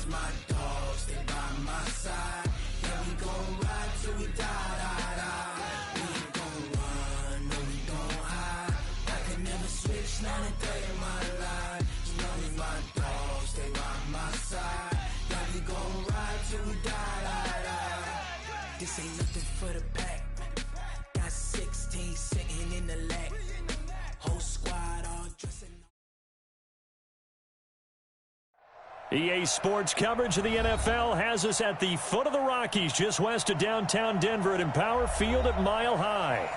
my dogs, they by my side. Yeah, we gon' ride till we die, die, die. We ain't gon' run, no, we gon' hide. I can never switch, not a day in my life. As long as my dogs, they by my side. Yeah, we gon' ride till we die, die, die. This ain't nothing for the pack. Got 16 sitting in the lap. Whole squad all dressing. EA Sports coverage of the NFL has us at the foot of the Rockies, just west of downtown Denver at Empower Field at Mile High.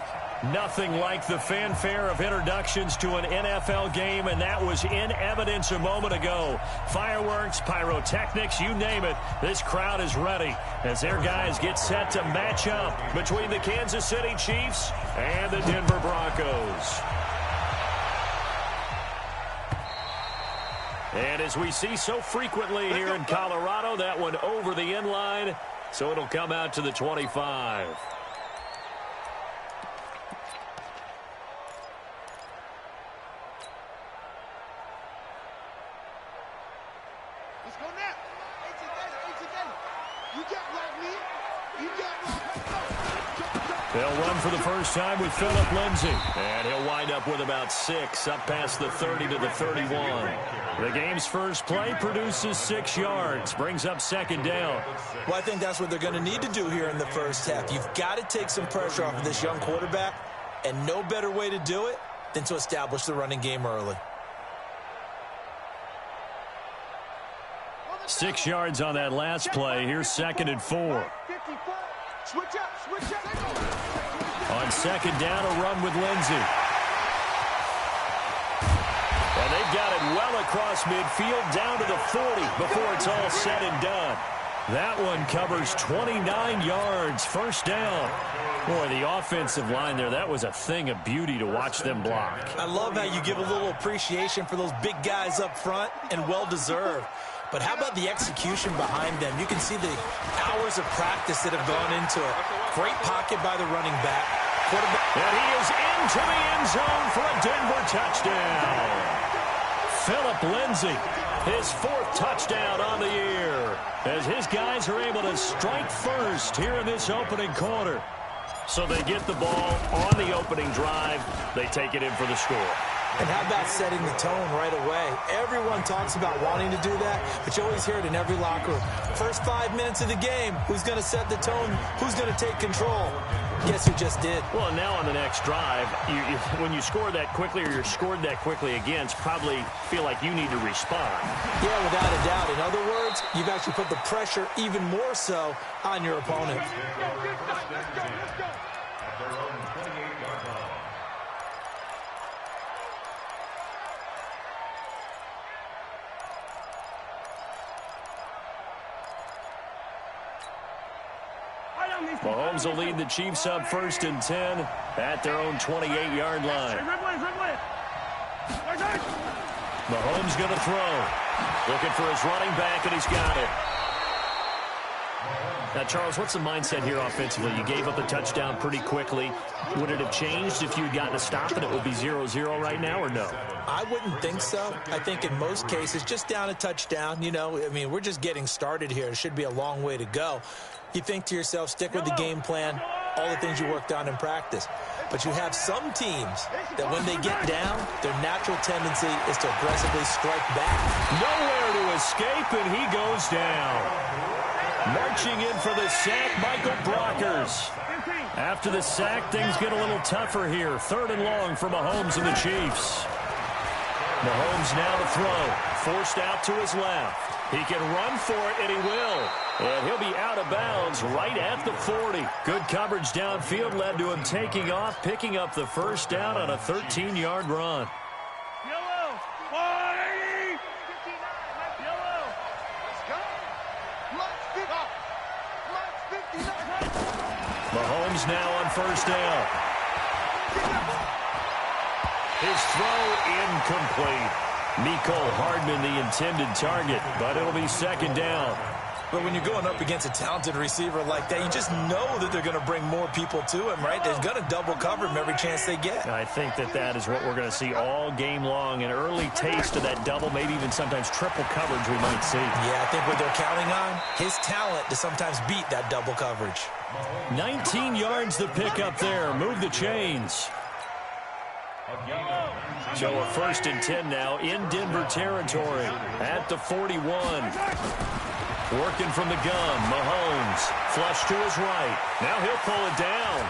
Nothing like the fanfare of introductions to an NFL game, and that was in evidence a moment ago. Fireworks, pyrotechnics, you name it. This crowd is ready as their guys get set to match up between the Kansas City Chiefs and the Denver Broncos. And as we see so frequently here in Colorado, that one over the end line, so it'll come out to the 25. Let's go now. You get right, me. You get right. They'll run for the first time with Phillip Lindsay. And he'll wind up with about 6, up past the 30 to the 31. The game's first play produces 6 yards, brings up second down. Well, I think that's what they're going to need to do here in the first half. You've got to take some pressure off of this young quarterback, and no better way to do it than to establish the running game early. 6 yards on that last play. Here's 2nd and 4. Switch up. On second down, a run with Lindsay. And they've got it well across midfield, down to the 40 before it's all said and done. That one covers 29 yards, first down. Boy, the offensive line there, that was a thing of beauty to watch them block. I love how you give a little appreciation for those big guys up front, and well-deserved. But how about the execution behind them? You can see the hours of practice that have gone into it. Great pocket by the running back. And he is into the end zone for a Denver touchdown. Phillip Lindsay, his 4th touchdown on the year, as his guys are able to strike first here in this opening quarter. So they get the ball on the opening drive. They take it in for the score. And how about setting the tone right away? Everyone talks about wanting to do that, but you always hear it in every locker room. First 5 minutes of the game, who's going to set the tone? Who's going to take control? Guess who just did? Well, now on the next drive, when you score that quickly or you're scored that quickly against, probably feel like you need to respond. Yeah, without a doubt. In other words, you've actually put the pressure even more so on your opponent. Let's go. Mahomes will lead the Chiefs up 1st and 10 at their own 28-yard line. Mahomes going to throw. Looking for his running back, and he's got it. Now, Charles, what's the mindset here offensively? You gave up a touchdown pretty quickly. Would it have changed if you had gotten a stop and it would be 0-0 right now, or no? I wouldn't think so. I think in most cases, just down a touchdown, we're just getting started here. It should be a long way to go. You think to yourself, stick with the game plan, all the things you worked on in practice. But you have some teams that when they get down, their natural tendency is to aggressively strike back. Nowhere to escape, and he goes down. Marching in for the sack, Michael Brockers. After the sack, things get a little tougher here. 3rd and long for Mahomes and the Chiefs. Mahomes now to throw. Forced out to his left. He can run for it, and he will. And he'll be out of bounds right at the 40. Good coverage downfield led to him taking off, picking up the first down on a 13-yard run. Yellow. 180. 59. Yellow. Let's go. Let's 59. Mahomes now on first down. His throw incomplete. Mecole Hardman the intended target, but it'll be 2nd down. But when you're going up against a talented receiver like that, you just know that they're going to bring more people to him, right? They're going to double cover him every chance they get. I think that is what we're going to see all game long. An early taste of that double, maybe even sometimes triple coverage we might see. Yeah, I think what they're counting on, his talent to sometimes beat that double coverage. 19 yards to pick up there. Move the chains. So a 1st and 10 now in Denver territory at the 41. Working from the gun, Mahomes. Flush to his right. Now he'll pull it down.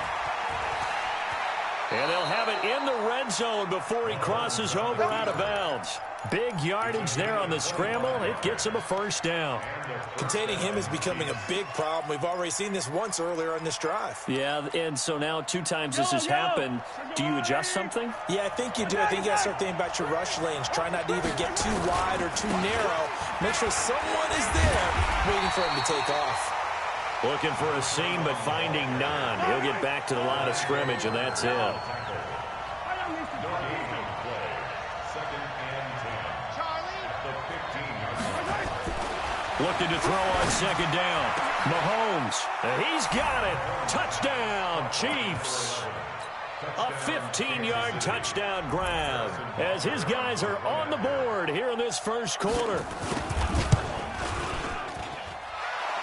And they'll have it in the red zone before he crosses over out of bounds. Big yardage there on the scramble. It gets him a 1st down. Containing him is becoming a big problem. We've already seen this once earlier on this drive. Yeah, and so now 2 times this has happened. Do you adjust something? Yeah, I think you do. I think you got to start thinking about your rush lanes. Try not to either get too wide or too narrow. Make sure someone is there waiting for him to take off. Looking for a seam, but finding none. He'll get back to the line of scrimmage, and that's it. Looking to throw on 2nd down. Mahomes, he's got it. Touchdown, Chiefs. A 15-yard touchdown grab as his guys are on the board here in this 1st quarter.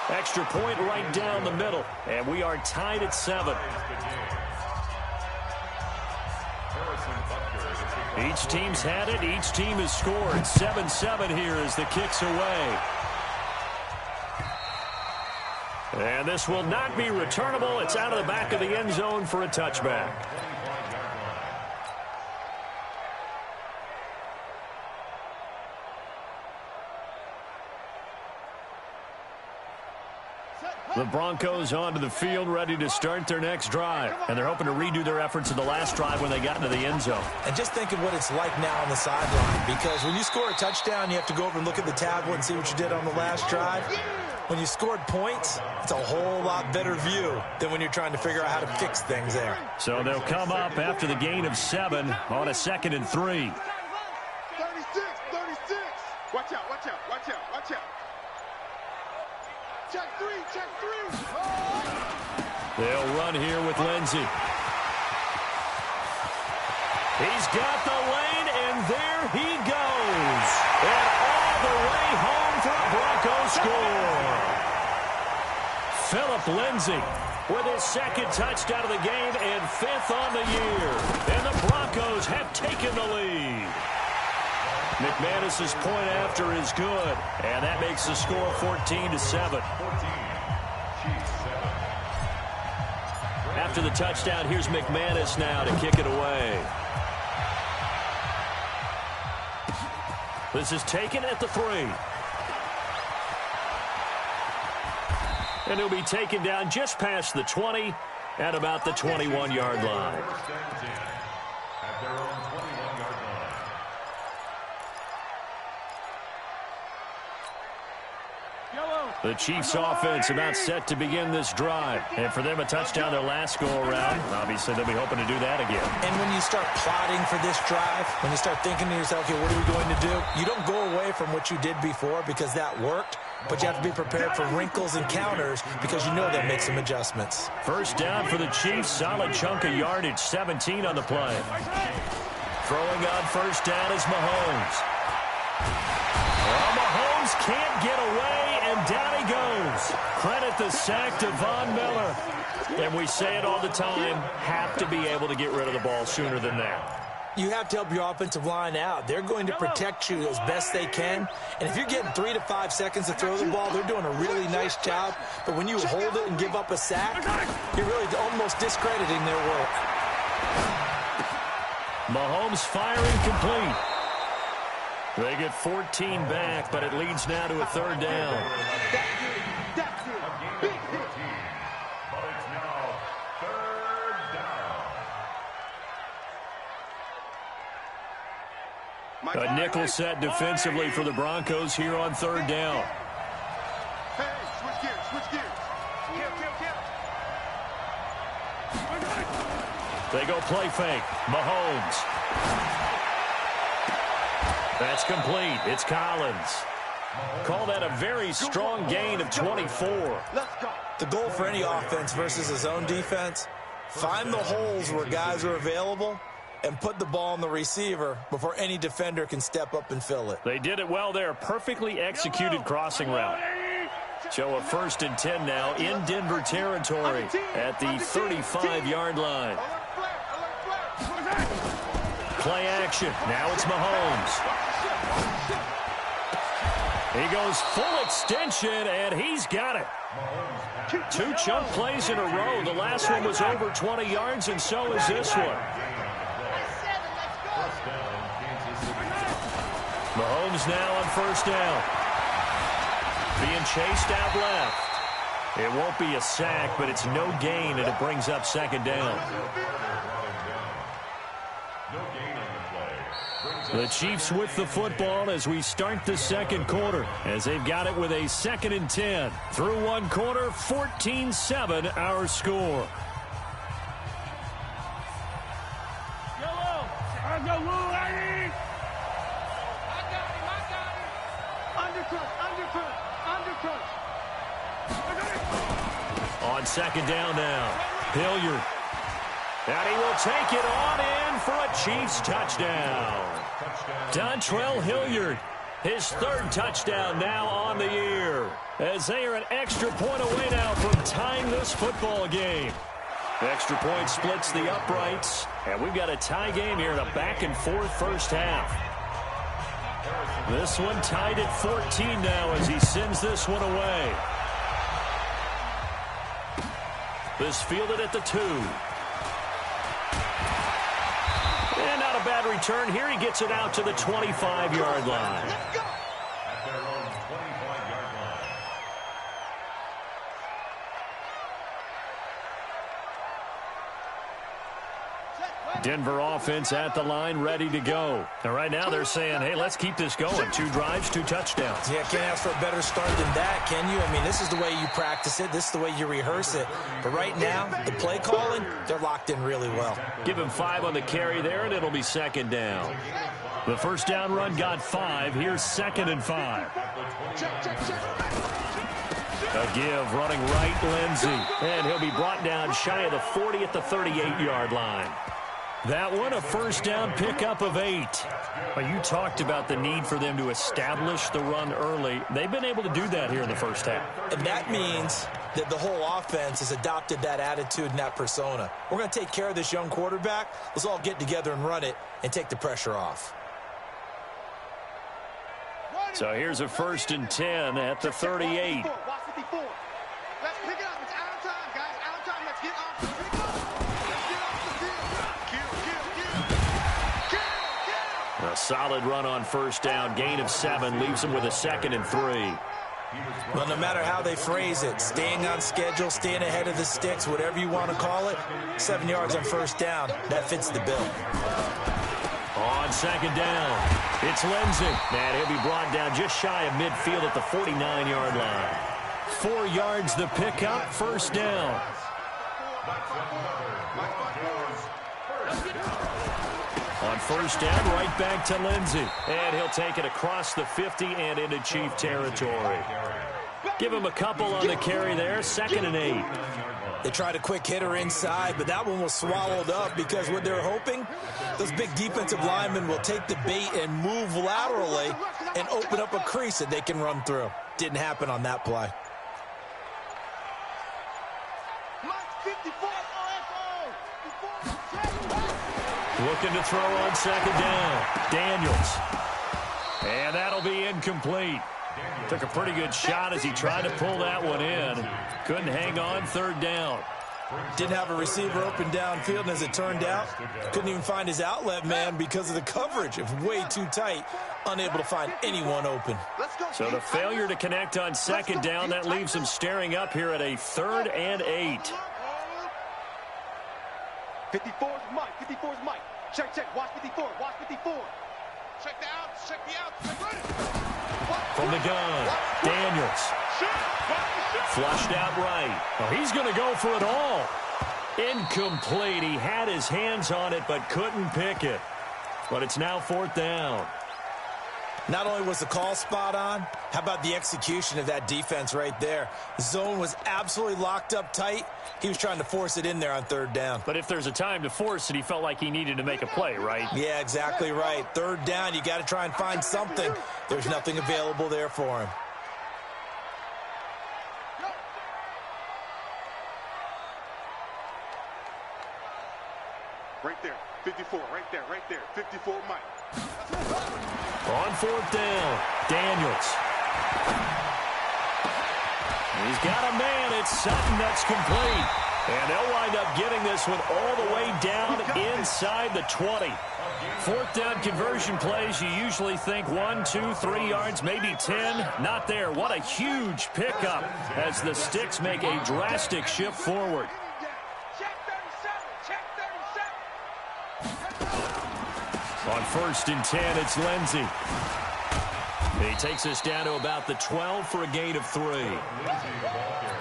Extra point right down the middle, and we are tied at 7. Each team's had it. Each team has scored. 7-7 here as the kick's away. And this will not be returnable. It's out of the back of the end zone for a touchback. The Broncos onto the field, ready to start their next drive. And they're hoping to redo their efforts in the last drive when they got into the end zone. And just think of what it's like now on the sideline. Because when you score a touchdown, you have to go over and look at the tablet and see what you did on the last drive. When you scored points, it's a whole lot better view than when you're trying to figure out how to fix things there. So they'll come up after the gain of 7 on a 2nd and 3. 36, 36. Watch out, watch out, watch out, watch out. Check 3, check 3. Oh. They'll run here with Lindsey. He's got the lane, and there he goes. And all the way home for a Broncos score. Phillip Lindsay with his 2nd touchdown of the game and 5th on the year. And the Broncos have taken the lead. McManus's point after is good, and that makes the score 14-7. After the touchdown, here's McManus now to kick it away. This is taken at the 3. And he'll be taken down just past the 20 at about the 21-yard line. The Chiefs offense about set to begin this drive. And for them, a touchdown their last go-around. Obviously, they'll be hoping to do that again. And when you start plotting for this drive, when you start thinking to yourself, okay, what are we going to do? You don't go away from what you did before because that worked, but you have to be prepared for wrinkles and counters because you know they'll make some adjustments. 1st down for the Chiefs. Solid chunk of yardage. 17 on the play. Throwing on 1st down is Mahomes. Well, Mahomes can't get away, and down he goes. Credit the sack to Von Miller. And we say it all the time, have to be able to get rid of the ball sooner than that. You have to help your offensive line out. They're going to protect you as best they can. And if you're getting 3 to 5 seconds to throw the ball, they're doing a really nice job. But when you hold it and give up a sack, you're really almost discrediting their work. Mahomes firing complete. They get 14 back, but it leads now to a 3rd down. A nickel set defensively for the Broncos here on 3rd down. Hey, switch gears, switch gears. They go play fake. Mahomes. That's complete. It's Collins. Call that a very strong gain of 24. The goal for any offense versus a zone defense, find the holes where guys are available and put the ball on the receiver before any defender can step up and fill it. They did it well there. Perfectly executed crossing route. So a 1st and 10 now in Denver territory at the 35-yard line. Play action. Now it's Mahomes. He goes full extension, and he's got it. 2 chunk plays in a row. The last one was over 20 yards, and so is this one. Mahomes now on 1st down. Being chased out left. It won't be a sack, but it's no gain, and it brings up 2nd down. The Chiefs with the football as we start the 2nd quarter, as they've got it with a 2nd and 10. Through 1 quarter, 14-7 our score. On 2nd down now, Hilliard. And he will take it on in for a Chiefs touchdown. Dontrell Hilliard, his 3rd touchdown now on the year, as they are an extra point away now from tying this football game. The extra point splits the uprights, and we've got a tie game here in a back-and-forth first half. This one tied at 14 now as he sends this one away. This fielded at the 2. And not a bad return here. He gets it out to the 25-yard line. Denver offense at the line, ready to go. And right now they're saying, hey, let's keep this going. 2 drives, 2 touchdowns. Yeah, can't ask for a better start than that, can you? I mean, this is the way you practice it. This is the way you rehearse it. But right now, the play calling, they're locked in really well. Give him 5 on the carry there, and it'll be 2nd down. The 1st down run got 5. Here's 2nd and 5. A give, running right, Lindsey. And he'll be brought down shy of the 40 at the 38-yard line. That one, a 1st down pickup of 8. Well, you talked about the need for them to establish the run early. They've been able to do that here in the first half. And that means that the whole offense has adopted that attitude and that persona. We're going to take care of this young quarterback. Let's all get together and run it and take the pressure off. So here's a 1st and 10 at the 38. Let's pick it up. It's out of time, guys. Out of time. Let's get off the field. A solid run on 1st down. Gain of 7 leaves them with a 2nd and 3. Well, no matter how they phrase it, staying on schedule, staying ahead of the sticks, whatever you want to call it, 7 yards on 1st down, that fits the bill. On 2nd down, it's Lindsey. And he'll be brought down just shy of midfield at the 49-yard line. 4 yards the pickup, 1st down. On 1st down, right back to Lindsey. And he'll take it across the 50 and into Chief territory. Give him a couple on the carry there, 2nd and 8. They tried a quick hitter inside, but that one was swallowed up because what they're hoping, those big defensive linemen will take the bait and move laterally and open up a crease that they can run through. Didn't happen on that play. Looking to throw on 2nd down. Daniels. And that'll be incomplete. Took a pretty good shot as he tried to pull that one in. Couldn't hang on, 3rd down. Didn't have a receiver open downfield, and as it turned out, couldn't even find his outlet man because of the coverage. It was way too tight, unable to find anyone open. So the failure to connect on 2nd down, that leaves him staring up here at a 3rd and 8. 54 is Mike. 54 is Mike. Check. Watch 54. Watch 54. Check the outs. Check the outs. Run it. From the gun, Daniels. Flushed out right. Well, he's going to go for it all. Incomplete. He had his hands on it but couldn't pick it. But it's now 4th down. Not only was the call spot on, how about the execution of that defense right there? The zone was absolutely locked up tight. He was trying to force it in there on third down. But if there's a time to force it, he felt like he needed to make a play, right? Yeah, exactly right. Third down, you got to try and find something. There's nothing available there for him. Right there, 54, right there, 54, Mike. On fourth down, Daniels. He's got a man. It's Sutton that's complete. And they'll wind up getting this one all the way down inside the 20. Fourth down conversion plays, you usually think 1, 2, 3 yards, maybe 10. Not there. What a huge pickup as the Sticks make a drastic shift forward. On 1st and 10, it's Lindsey. He takes us down to about the 12 for a gain of 3.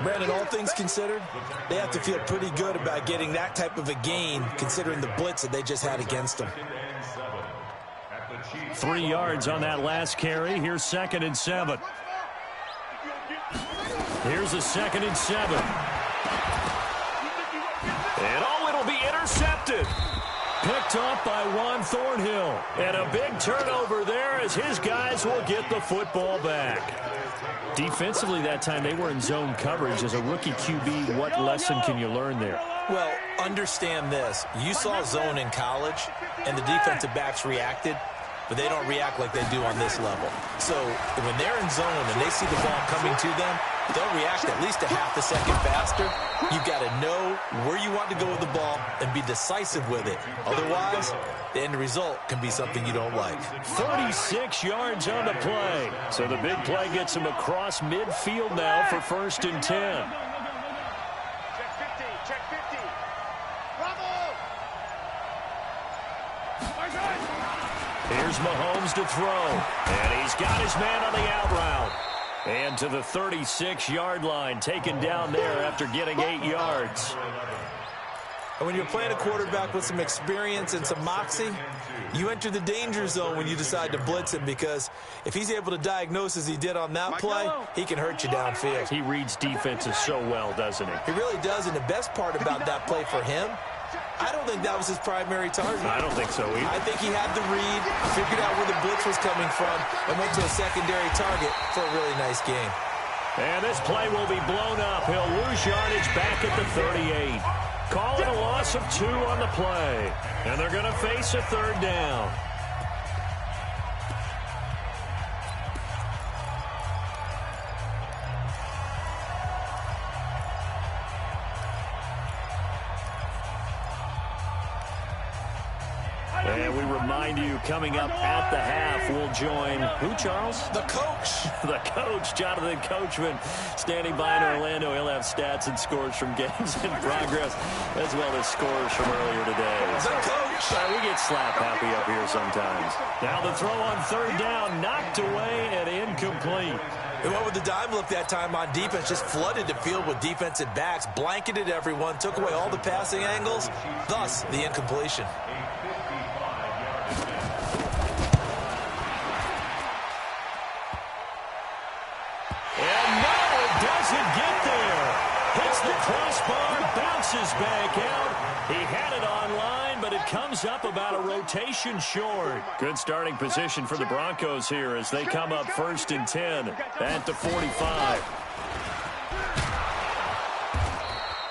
Brandon, all things considered, they have to feel pretty good about getting that type of a gain, considering the blitz that they just had against them. 3 yards on that last carry. Here's 2nd and 7. Here's a 2nd and 7. And it'll be intercepted. Picked off by Juan Thornhill. And a big turnover there as his guys will get the football back. Defensively that time, they were in zone coverage. As a rookie QB, what lesson can you learn there? Well, understand this. You saw zone in college, and the defensive backs reacted, but they don't react like they do on this level. So when they're in zone and they see the ball coming to them, they'll react at least a half a second faster. You've got to know where you want to go with the ball and be decisive with it. Otherwise, the end result can be something you don't like. 36 yards on the play. So the big play gets him across midfield now for 1st and 10. Check 50, check 50. Bravo! Here's Mahomes to throw. And he's got his man on the out route. And to the 36-yard line, taken down there after getting 8 yards. And when you're playing a quarterback with some experience and some moxie, you enter the danger zone when you decide to blitz him, because if he's able to diagnose as he did on that play, he can hurt you downfield. He reads defenses so well, doesn't he? He really does, and the best part about that play for him, I don't think that was his primary target. I don't think so either. I think he had the read, figured out where the blitz was coming from, and went to a secondary target for a really nice game. And this play will be blown up. He'll lose yardage back at the 38. Call it a loss of 2 on the play. And they're going to face a 3rd down. And we remind you, coming up at the half, we'll join who, Charles? The coach. The coach, Jonathan Coachman, standing by in Orlando. He'll have stats and scores from games in progress, as well as scores from earlier today. The coach. We get slap happy up here sometimes. Now the throw on 3rd down, knocked away and incomplete. They went with the dime look that time on defense, just flooded the field with defensive backs, blanketed everyone, took away all the passing angles, thus the incompletion. The crossbar bounces back out. He had it online, but it comes up about a rotation short. Good starting position for the Broncos here as they come up 1st and 10 at the 45.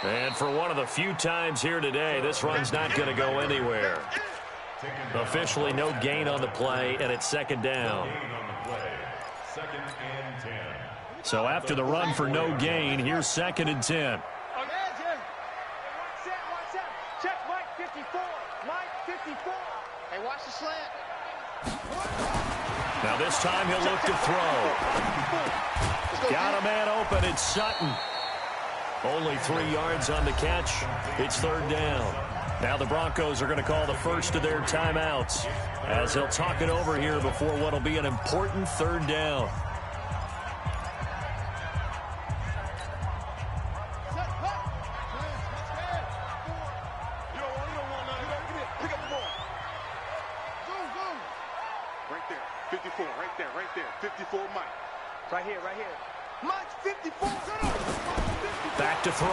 And for one of the few times here today, this run's not going to go anywhere. Officially no gain on the play, and it's 2nd down. So after the run for no gain, here's 2nd and 10. Check Mike 54. Mike 54. Hey, watch the slant. Now this time he'll look to throw. Got a man open. It's Sutton. Only 3 yards on the catch. It's 3rd down. Now the Broncos are going to call the first of their timeouts as he'll talk it over here before what will be an important 3rd down. Right there, 54, right right there. 54 Mike. Right here, right here. Mike, 54. Back to throw.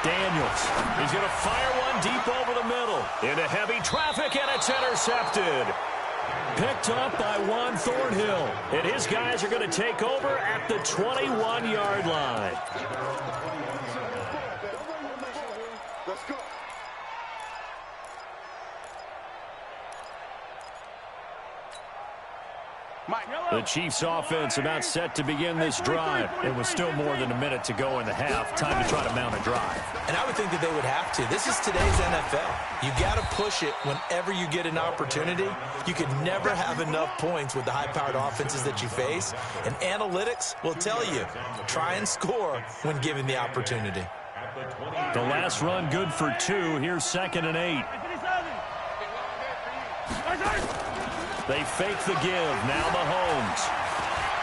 Daniels. He's going to fire one deep over the middle. Into heavy traffic, and it's intercepted. Picked up by Juan Thornhill. And his guys are going to take over at the 21-yard line. Let's go. The Chiefs offense about set to begin this drive. It was still more than a minute to go in the half. Time to try to mount a drive. And I would think that they would have to. This is today's NFL. You got to push it whenever you get an opportunity. You can never have enough points with the high-powered offenses that you face. And analytics will tell you, try and score when given the opportunity. The last run good for 2. Here's 2nd and 8. They fake the give. Now Mahomes.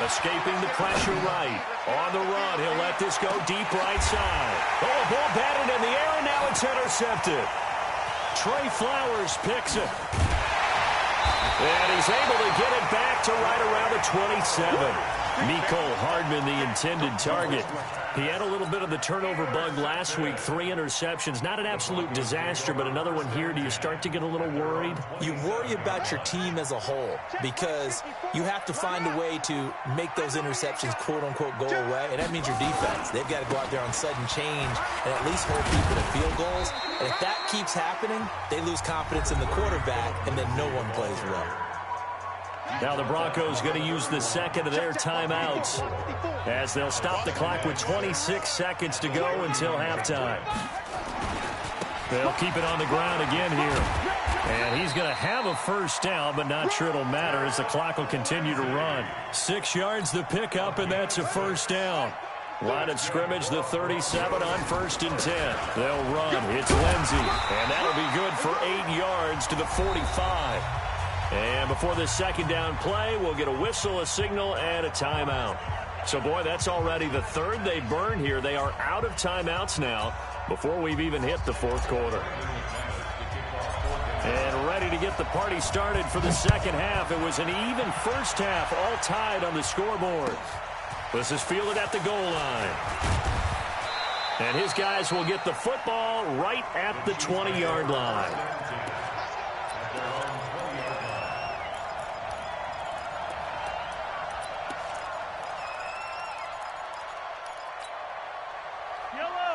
Escaping the pressure right. On the run. He'll let this go deep right side. Oh, ball batted in the air, and now it's intercepted. Trey Flowers picks it. And he's able to get it back to right around the 27. Mecole Hardman, the intended target. He had a little bit of the turnover bug last week. 3 interceptions. Not an absolute disaster, but another one here. Do you start to get a little worried? You worry about your team as a whole because you have to find a way to make those interceptions, quote-unquote, go away, and that means your defense. They've got to go out there on sudden change and at least hold people to field goals. And if that keeps happening, they lose confidence in the quarterback, and then no one plays well. Now the Broncos going to use the second of their timeouts as they'll stop the clock with 26 seconds to go until halftime. They'll keep it on the ground again here. And he's going to have a first down, but not sure it'll matter as the clock will continue to run. 6 yards the pickup, and that's a first down. Line of scrimmage, the 37 on 1st and 10. They'll run. It's Lindsey, and that'll be good for 8 yards to the 45. And before the second down play, we'll get a whistle, a signal, and a timeout. So, boy, that's already the 3rd they burned here. They are out of timeouts now before we've even hit the 4th quarter. And ready to get the party started for the second half. It was an even first half, all tied on the scoreboard. This is fielded at the goal line. And his guys will get the football right at the 20-yard line.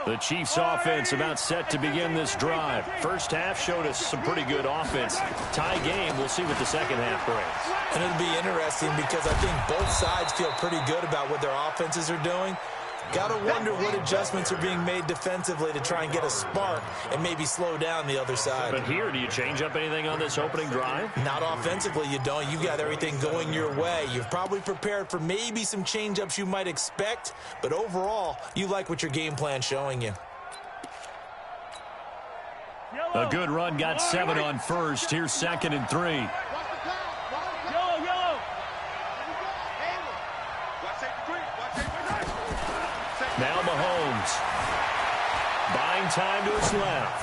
The Chiefs offense about set to begin this drive. First half showed us some pretty good offense. Tie game, we'll see what the second half brings. And it'll be interesting because I think both sides feel pretty good about what their offenses are doing. Got to wonder what adjustments are being made defensively to try and get a spark and maybe slow down the other side. But here, do you change up anything on this opening drive? Not offensively, you don't. You've got everything going your way. You've probably prepared for maybe some change-ups you might expect, but overall, you like what your game plan's showing you. A good run, got 7 on 1st. Here's 2nd and 3. Now Mahomes. Buying time to his left.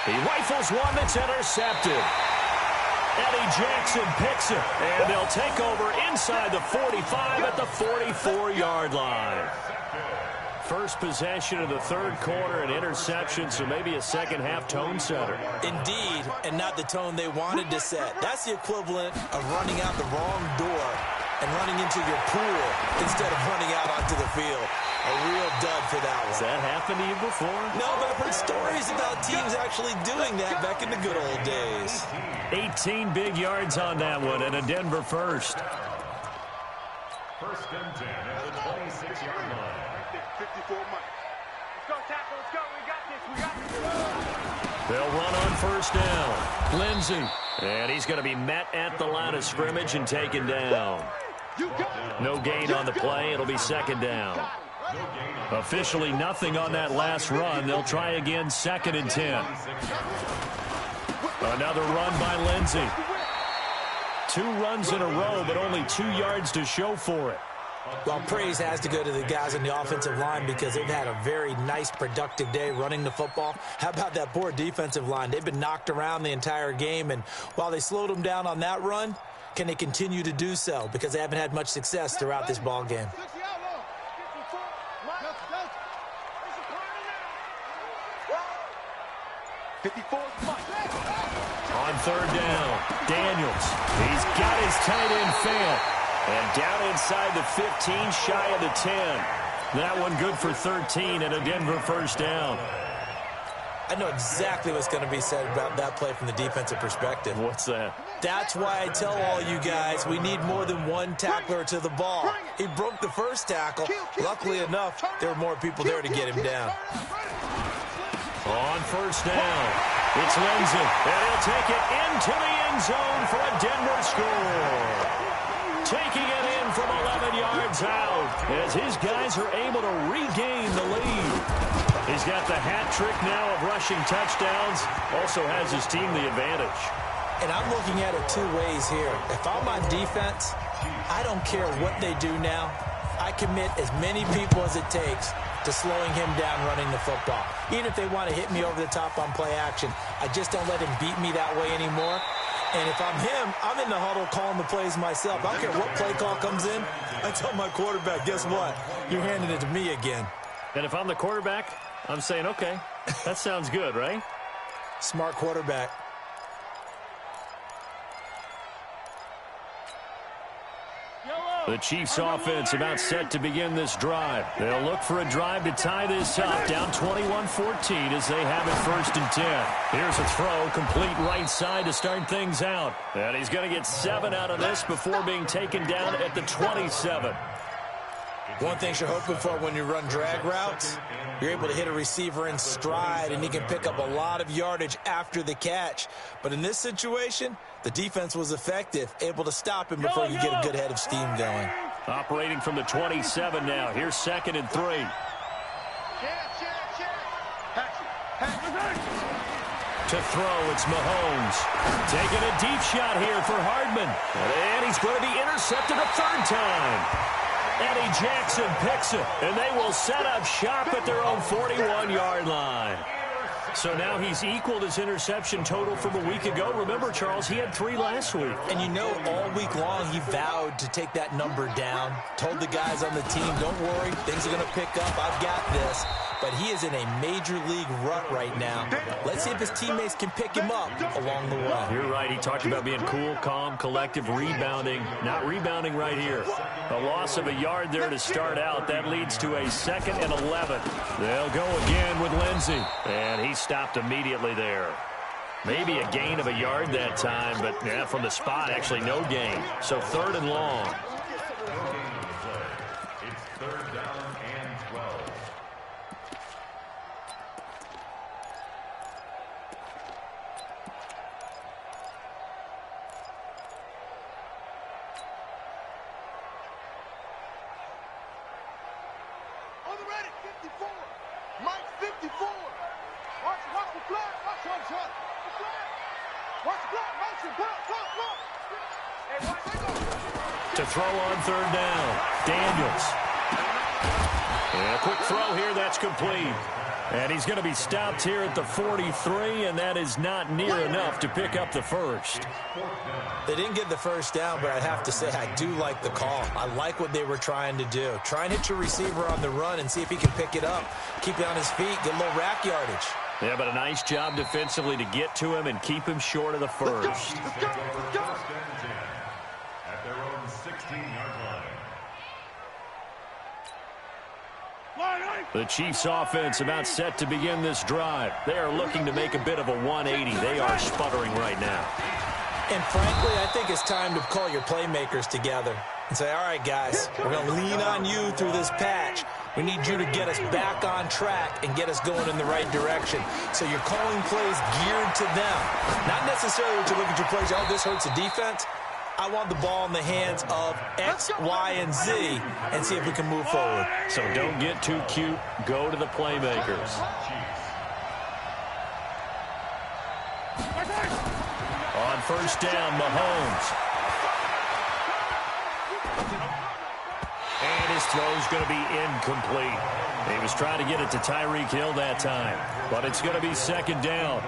He rifles one that's intercepted. Eddie Jackson picks it. And they'll take over inside the 45 at the 44-yard line. First possession of the 3rd quarter, an interception, so maybe a second-half tone setter. Indeed, and not the tone they wanted to set. That's the equivalent of running out the wrong door and running into your pool instead of running out onto the field. A real dud for that one. Has that happened to you before? No, but I've heard stories about teams actually doing that back in the good old days. 18 big yards on that one, and a Denver first. 1st and 10 at the 26-yard line. 54 Mike. Let's go, tackle. Let's go. We got this. We got this. They'll run on 1st down. Lindsey. And he's going to be met at the line of scrimmage and taken down. No gain on the play. It'll be 2nd down. Officially nothing on that last run. They'll try again, 2nd and 10. Another run by Lindsey. 2 runs in a row, but only 2 yards to show for it. Well, praise has to go to the guys on the offensive line because they've had a very nice, productive day running the football. How about that poor defensive line? They've been knocked around the entire game, and while they slowed them down on that run, Can they continue to do so? Because they haven't had much success throughout this ball game. 54 Mike. On third down, Daniels. He's got his tight end fail. And down inside the 15, shy of the 10. That one good for 13 and a Denver first down. I know exactly what's going to be said about that play from the defensive perspective. What's that? That's why I tell all you guys we need more than one tackler to the ball. He broke the first tackle. Luckily enough, there were more people there to get him down. On first down, it's Lindsey, and he'll take it into the end zone for a Denver score. Taking it in from 11 yards out as his guys are able to regain the lead. He's got the hat trick now of rushing touchdowns. Also has his team the advantage. And I'm looking at it two ways here. If I'm on defense, I don't care what they do now. I commit as many people as it takes to slowing him down running the football. Even if they want to hit me over the top on play action, I just don't let him beat me that way anymore. And if I'm him, I'm in the huddle calling the plays myself. I don't care what play call comes in. I tell my quarterback, guess what? You're handing it to me again. And if I'm the quarterback, I'm saying, okay, that sounds good, right? Smart quarterback. The Chiefs offense about set to begin this drive. They'll look for a drive to tie this up. Down 21-14 as they have it 1st and 10. Here's a throw, complete right side to start things out. And he's going to get 7 out of this before being taken down at the 27. One thing you're hoping for when you run drag routes, you're able to hit a receiver in stride, and he can pick up a lot of yardage after the catch. But in this situation, the defense was effective, able to stop him before you get a good head of steam going. Operating from the 27 now. Here's 2nd and 3. To throw, it's Mahomes. Taking a deep shot here for Hardman. And he's going to be intercepted a 3rd time. Eddie Jackson picks it, and they will set up shop at their own 41-yard line. So now he's equaled his interception total from a week ago. Remember, Charles, he had 3 last week. And you know, all week long he vowed to take that number down. Told the guys on the team, don't worry, things are going to pick up. I've got this. But he is in a major league rut right now. Let's see if his teammates can pick him up along the way. You're right. He talked about being cool, calm, collective, rebounding. Not rebounding right here. A loss of a yard there to start out. That leads to a 2nd and 11. They'll go again with Lindsey. And he stopped immediately there. Maybe a gain of a yard that time, but yeah, from the spot, actually no gain. So 3rd and long. It's 3rd down and 12. On the ready, 54. Mike, 54. Watch the flag. Watch the flag. Watch the flag. Motion. Go. To throw on 3rd down, Daniels. And a quick throw here, that's complete. And he's going to be stopped here at the 43, and that is not near enough to pick up the 1st. They didn't get the 1st down, but I have to say I do like the call. I like what they were trying to do. Try and hit your receiver on the run and see if he can pick it up. Keep it on his feet, get a little rack yardage. Yeah, but a nice job defensively to get to him and keep him short of the 1st. Let's go. At their own 16-yard line. The Chiefs offense about set to begin this drive. They are looking to make a bit of a 180. They are sputtering right now. And frankly, I think it's time to call your playmakers together and say, all right, guys, we're going to lean on you through this patch. We need you to get us back on track and get us going in the right direction. So you're calling plays geared to them. Not necessarily to look at your plays, oh, this hurts the defense. I want the ball in the hands of X, Y, and Z and see if we can move forward. So don't get too cute. Go to the playmakers. On 1st down, Mahomes. And his throw's going to be incomplete. He was trying to get it to Tyreek Hill that time. But it's going to be 2nd down.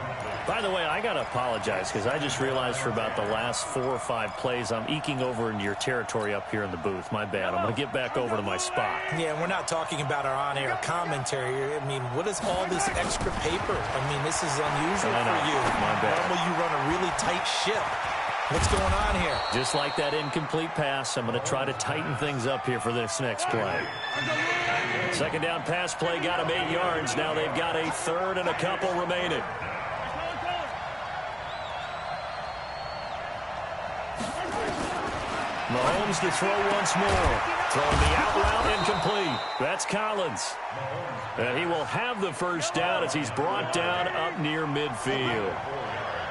By the way, I got to apologize because I just realized for about the last 4 or 5 plays, I'm eking over into your territory up here in the booth. My bad. I'm going to get back over to my spot. Yeah, we're not talking about our on-air commentary. I mean, what is all this extra paper? I mean, this is unusual for you. My bad. Normally you run a really tight ship. What's going on here? Just like that incomplete pass, I'm going to try to tighten things up here for this next play. Second down pass play got him 8 yards. Now they've got a third and a couple remaining. Mahomes to throw once more. Throwing the out route incomplete. That's Collins. And he will have the first down as he's brought down up near midfield.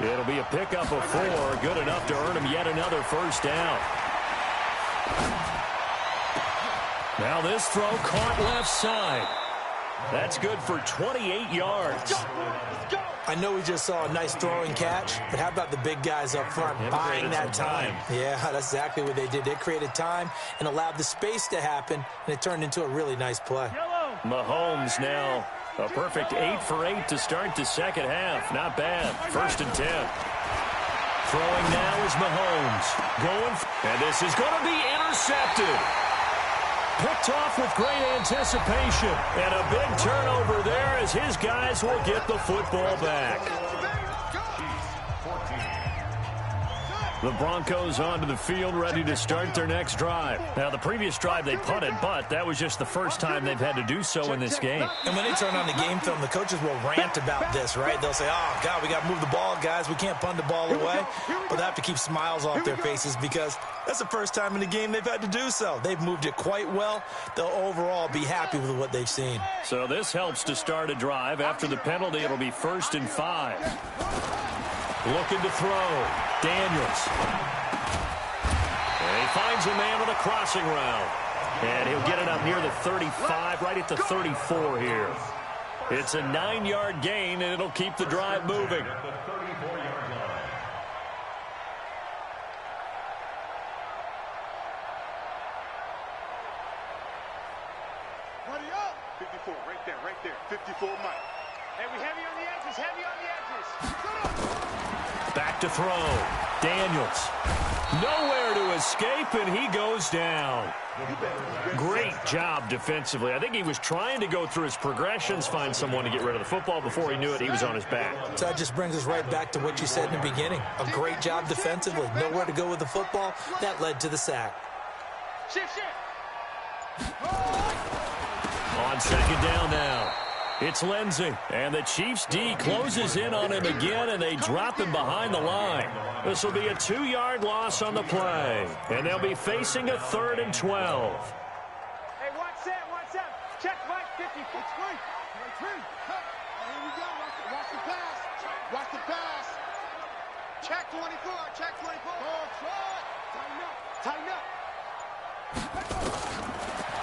It'll be a pickup of 4, good enough to earn him yet another first down. Now this throw caught left side. That's good for 28 yards. I know we just saw a nice throwing catch, but how about the big guys up front buying that time? Yeah, that's exactly what they did. They created time and allowed the space to happen, and it turned into a really nice play. Mahomes now a perfect 8 for 8 to start the second half. Not bad. 1st and 10. Throwing now is Mahomes. And this is going to be intercepted. Picked off with great anticipation. And a big turnover there as his guys will get the football back. The Broncos onto the field, ready to start their next drive. Now, the previous drive they punted, but that was just the first time they've had to do so in this game. And when they turn on the game film, the coaches will rant about this, right? They'll say, oh, God, we got to move the ball, guys. We can't punt the ball away. But they have to keep smiles off their faces because that's the first time in the game they've had to do so. They've moved it quite well. They'll overall be happy with what they've seen. So this helps to start a drive. After the penalty, it'll be 1st and 5. Looking to throw. Daniels. And he finds a man on a crossing route. And he'll get it up near the 35, right at the 34 here. It's a 9-yard gain, and it'll keep the drive moving. Ready up. 54, right there. 54, Mike. Hey, we heavy on the edges, heavy on the edges. Back to throw. Daniels. Nowhere to escape, and he goes down. Great job defensively. I think he was trying to go through his progressions, find someone to get rid of the football. Before he knew it, he was on his back. So that just brings us right back to what you said in the beginning. A great job defensively. Nowhere to go with the football. That led to the sack. Shift. On second down now. It's Lindsey, and the Chiefs' D closes in on him again, and they drop him behind the line. This will be a 2-yard loss on the play, and they'll be facing a 3rd and 12. Hey, watch that. Check Mike, 54. Here we go. Watch the pass. Watch the pass. Check 24. Oh, shot. Tighten up.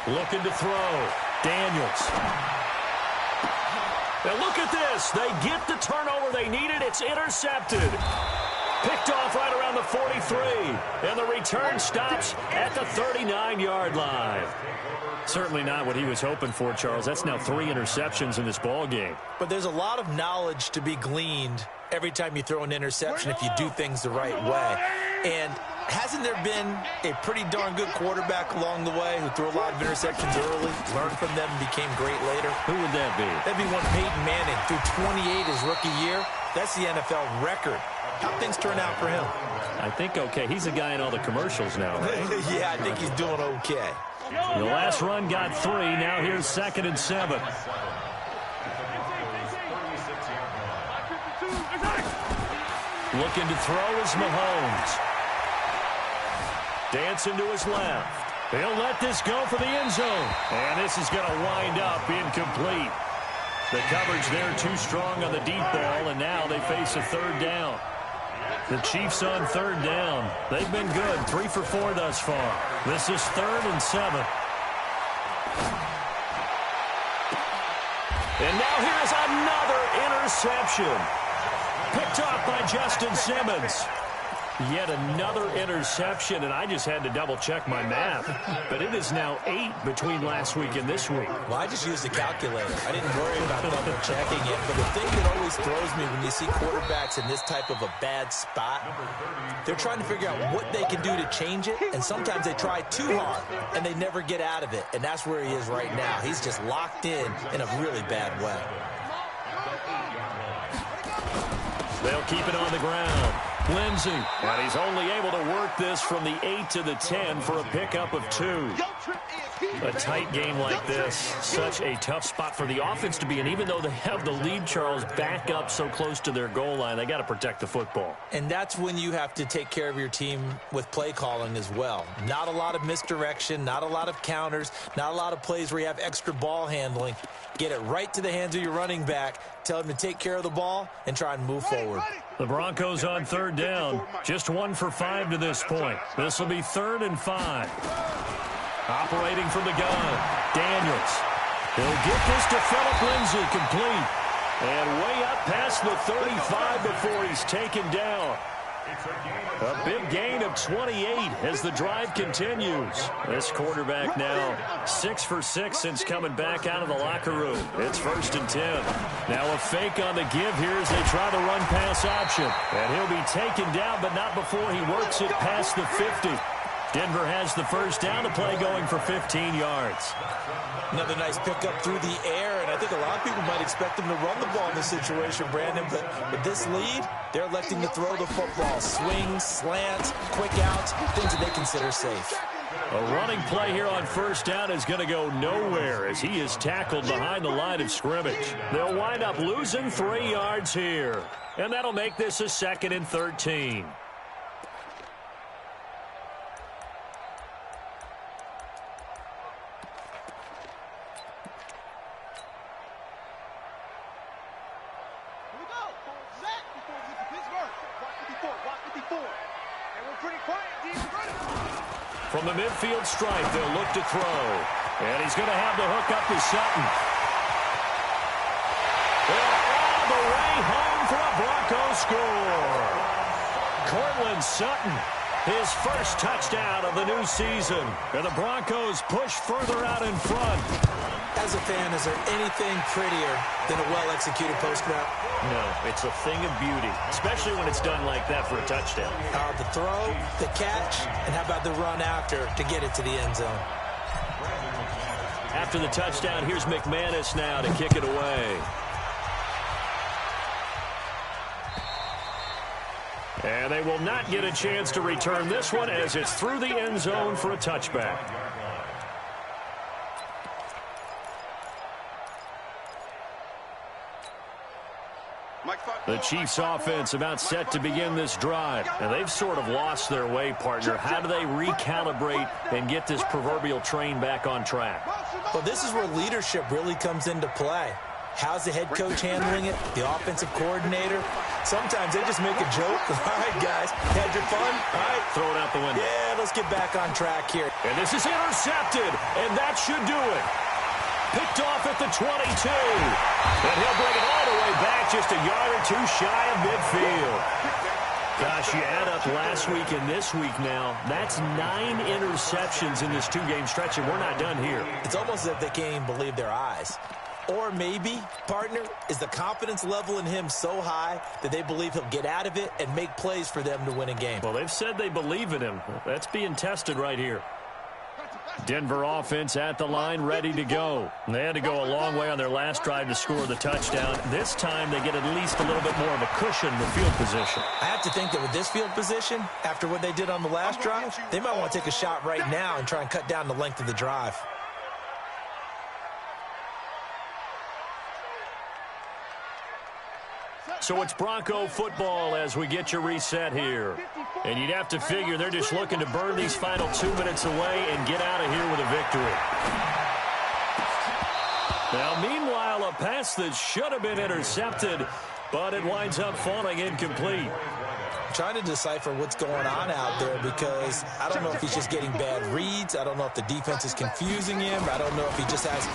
Looking to throw. Daniels. Now look at this. They get the turnover they needed. It's intercepted. Picked off right around the 43. And the return stops at the 39-yard line. Certainly not what he was hoping for, Charles. That's now 3 interceptions in this ball game. But there's a lot of knowledge to be gleaned every time you throw an interception if you do things the right way. And hasn't there been a pretty darn good quarterback along the way who threw a lot of interceptions early, learned from them, and became great later? Who would that be? That'd be one Peyton Manning. Threw 28 his rookie year. That's the NFL record. How'd things turn out for him? I think okay. He's a guy in all the commercials now, right? Yeah, I think he's doing okay. The last run got 3. Now here's 2nd and 7. Looking to throw is Mahomes. Dancing to his left. He'll let this go for the end zone. And this is going to wind up incomplete. The coverage there too strong on the deep ball, and now they face a 3rd down. The Chiefs on 3rd down. They've been good. 3 for 4 thus far. This is 3rd and 7. And now here's another interception. Picked off by Justin Simmons. Yet another interception, and I just had to double-check my math. But it is now 8 between last week and this week. Well, I just used a calculator. I didn't worry about double-checking it. But the thing that always throws me when you see quarterbacks in this type of a bad spot, they're trying to figure out what they can do to change it, and sometimes they try too hard, and they never get out of it. And that's where he is right now. He's just locked in a really bad way. They'll keep it on the ground. Lindsey, and he's only able to work this from the 8 to the 10 for a pickup of 2. A tight game like this, such a tough spot for the offense to be in. Even though they have the lead, Charles, back up so close to their goal line, they got to protect the football. And that's when you have to take care of your team with play calling as well. Not a lot of misdirection, not a lot of counters, not a lot of plays where you have extra ball handling. Get it right to the hands of your running back, tell him to take care of the ball, and try and move forward. The Broncos on 3rd down. Just 1 for 5 to this point. This will be 3rd and 5. Operating from the gun, Daniels. He'll get this to Phillip Lindsay, complete. And way up past the 35 before he's taken down. A big gain of 28 as the drive continues. This quarterback now 6 for 6 since coming back out of the locker room. It's 1st and 10. Now a fake on the give here as they try the run-pass option. And he'll be taken down, but not before he works it past the 50. Denver has the 1st down, the play going for 15 yards. Another nice pickup through the air, and I think a lot of people might expect him to run the ball in this situation, Brandon, but with this lead, they're electing to throw the football. Swings, slants, quick outs, things that they consider safe. A running play here on 1st down is going to go nowhere as he is tackled behind the line of scrimmage. They'll wind up losing 3 yards here, and that'll make this a 2nd and 13. From the midfield stripe, they'll look to throw. And he's going to have the hook up to Sutton. And all the way home for a Broncos score. Cortland Sutton, his 1st touchdown of the new season. And the Broncos push further out in front. As a fan, is there anything prettier than a well-executed post route? No, it's a thing of beauty, especially when it's done like that for a touchdown. The throw, the catch, and how about the run after to get it to the end zone? After the touchdown, here's McManus now to kick it away. And they will not get a chance to return this one as it's through the end zone for a touchback. The Chiefs offense about set to begin this drive. And they've sort of lost their way, partner. How do they recalibrate and get this proverbial train back on track? Well, this is where leadership really comes into play. How's the head coach handling it? The offensive coordinator? Sometimes they just make a joke. All right, guys, had your fun? All right. Throw it out the window. Yeah, let's get back on track here. And this is intercepted, and that should do it. Picked off at the 22. And he'll bring it all the way back just a yard or 2 shy of midfield. Gosh, you add up last week and this week now, that's 9 interceptions in this 2-game stretch, and we're not done here. It's almost as if they can't even believe their eyes. Or maybe, partner, is the confidence level in him so high that they believe he'll get out of it and make plays for them to win a game. Well, they've said they believe in him. That's being tested right here. Denver offense at the line, ready to go. They had to go a long way on their last drive to score the touchdown. This time they get at least a little bit more of a cushion with field position. I have to think that with this field position, after what they did on the last drive, they might want to take a shot right now and try and cut down the length of the drive. So it's Bronco football as we get your reset here. And you'd have to figure they're just looking to burn these final 2 minutes away and get out of here with a victory. Now, meanwhile, a pass that should have been intercepted, but it winds up falling incomplete. trying to decipher what's going on out there, because I don't know if he's just getting bad reads. I don't know if the defense is confusing him. I don't know if he just has,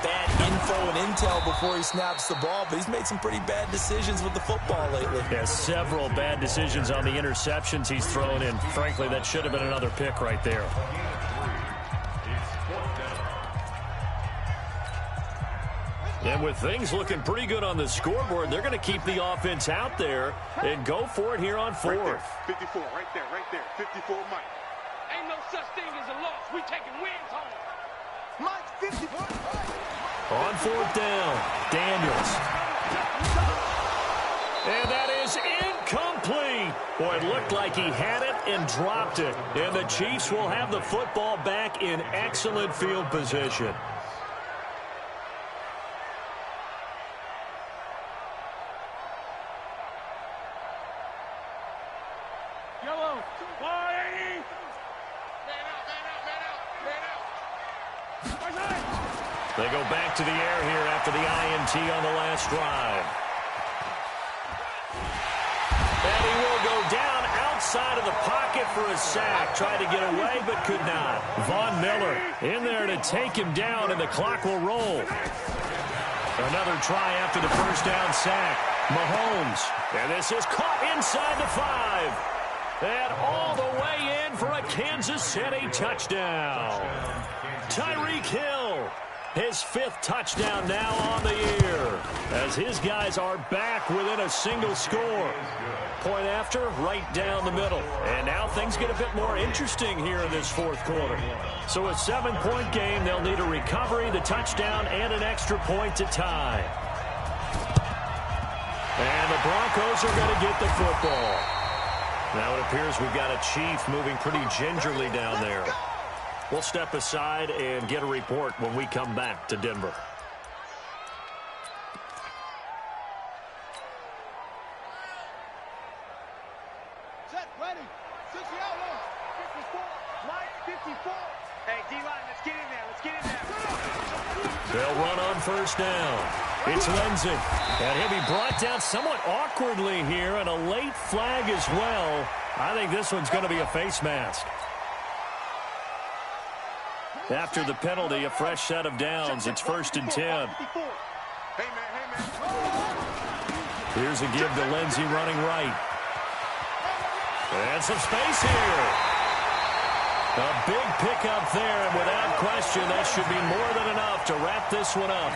bad info and intel before he snaps the ball, but he's made some pretty bad decisions with the football lately. Yeah, several bad decisions on the interceptions he's thrown in. Frankly, that should have been another pick right there. And with things looking pretty good on the scoreboard, they're going to keep the offense out there and go for it here on fourth. Right there, 54, right there. 54, Mike. Ain't no such thing as a loss. We taking wins home. Mike, 54. On fourth down, Daniels. And that is incomplete. Boy, it looked like he had it and dropped it. And the Chiefs will have the football back in excellent field position. They go back to the air here after the INT on the last drive. And he will go down outside of the pocket for a sack. Tried to get away, but could not. Von Miller in there to take him down, and the clock will roll. Another try after the first down sack. Mahomes. And this is caught inside the 5. And all the way in for a Kansas City touchdown. Tyreek Hill. His 5th touchdown now on the year, as his guys are back within a single score. Point after, right down the middle. And now things get a bit more interesting here in this fourth quarter. So a 7-point game, they'll need a recovery, the touchdown, and an extra point to tie. And the Broncos are going to get the football. Now it appears we've got a Chief moving pretty gingerly down there. We'll step aside and get a report when we come back to Denver. Set, ready. 60 outlaws. 54. Mike, 54. Hey, D-line, let's get in there. Let's get in there. They'll run on first down. It's Lindsey. And he'll be brought down somewhat awkwardly here, and a late flag as well. I think this one's going to be a face mask. After the penalty, a fresh set of downs. It's 1st and 10. Hey, man. Here's a give to Lindsey running right. And some space here. A big pickup there, and without question, that should be more than enough to wrap this one up.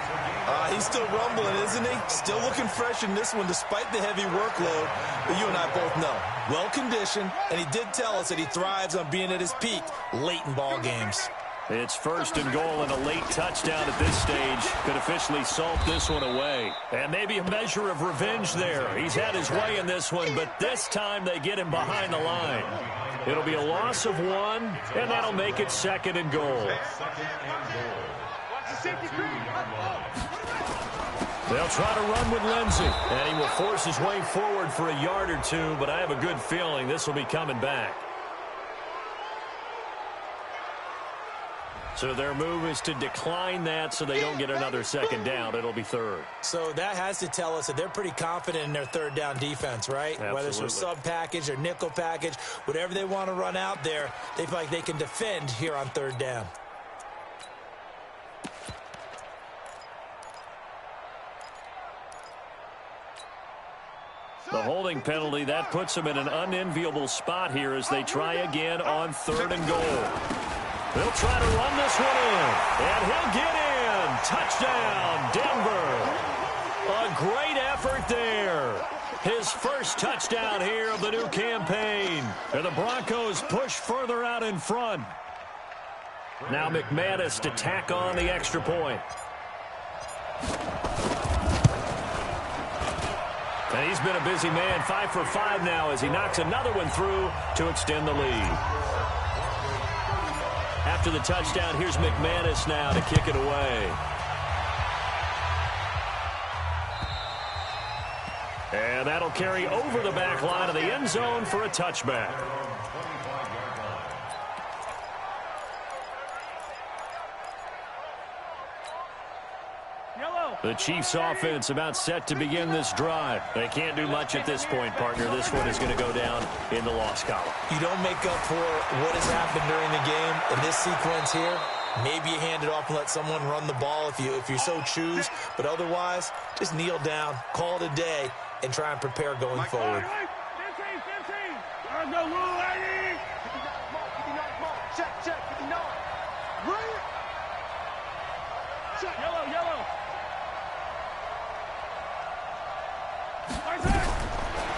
He's still rumbling, isn't he? Still looking fresh in this one despite the heavy workload. But you and I both know, well-conditioned, and he did tell us that he thrives on being at his peak late in ball games. It's 1st and goal, and a late touchdown at this stage could officially salt this one away. And maybe a measure of revenge there. He's had his way in this one, but this time they get him behind the line. It'll be a loss of 1, and that'll make it 2nd and goal. They'll try to run with Lindsey, and he will force his way forward for a yard or 2, but I have a good feeling this will be coming back. So their move is to decline that so they don't get another 2nd down. It'll be 3rd. So that has to tell us that they're pretty confident in their 3rd down defense, right? Absolutely. Whether it's their sub package or nickel package, whatever they want to run out there, they feel like they can defend here on 3rd down. The holding penalty, that puts them in an unenviable spot here as they try again on 3rd and goal. They'll try to run this one in, and he'll get in. Touchdown, Denver. A great effort there. His first touchdown here of the new campaign. And the Broncos push further out in front. Now McManus to tack on the extra point. And he's been a busy man, 5 for 5 now as he knocks another one through to extend the lead. After the touchdown, here's McManus now to kick it away. And that'll carry over the back line of the end zone for a touchback. The Chiefs offense about set to begin this drive. They can't do much at this point, partner. This one is going to go down in the loss column. You don't make up for what has happened during the game in this sequence here. Maybe you hand it off and let someone run the ball if you so choose. But otherwise, just kneel down, call it a day, and try and prepare going forward. Yellow.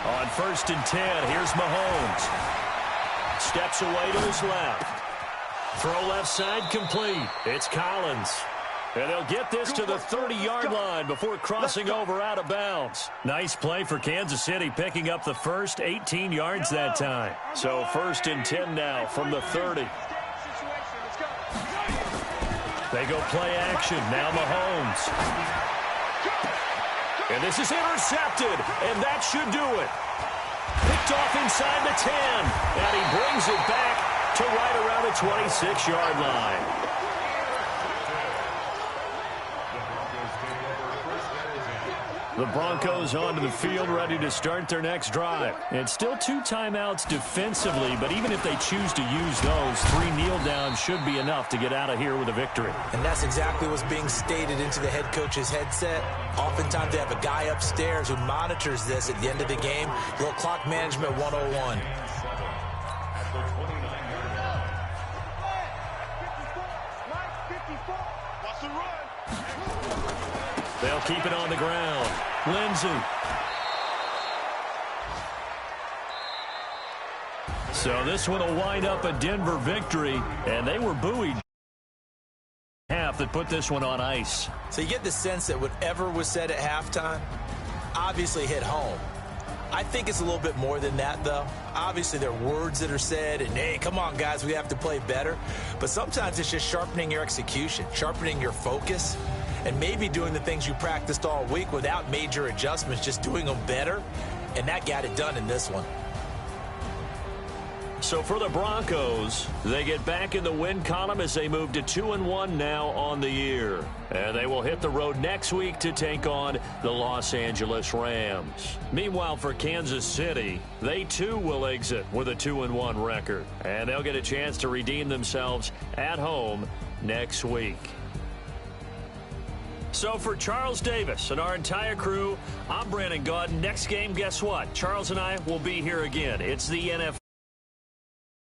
On 1st and 10, here's Mahomes. Steps away to his left. Throw left side complete. It's Collins. And they'll get this to the 30-yard line before crossing over out of bounds. Nice play for Kansas City, picking up the first 18 yards that time. So 1st and 10 now from the 30. They go play action. Now Mahomes. And this is intercepted, and that should do it. Picked off inside the 10, and he brings it back to right around the 26-yard line. The Broncos onto the field, ready to start their next drive. And still 2 timeouts defensively, but even if they choose to use those, 3 kneel downs should be enough to get out of here with a victory. And that's exactly what's being stated into the head coach's headset. Oftentimes they have a guy upstairs who monitors this at the end of the game. A little clock management 101. They'll keep it on the ground. Lindsey. So this one will wind up a Denver victory, and they were buoyed half that put this one on ice. So you get the sense that whatever was said at halftime obviously hit home. I think it's a little bit more than that, though. Obviously, there are words that are said, and, hey, come on, guys, we have to play better. But sometimes it's just sharpening your execution, sharpening your focus, and maybe doing the things you practiced all week without major adjustments, just doing them better. And that got it done in this one. So for the Broncos, they get back in the win column as they move to 2-1 now on the year. And they will hit the road next week to take on the Los Angeles Rams. Meanwhile, for Kansas City, they too will exit with a 2-1 record. And they'll get a chance to redeem themselves at home next week. So for Charles Davis and our entire crew, I'm Brandon Gaudin. Next game, guess what? Charles and I will be here again. It's the NFL.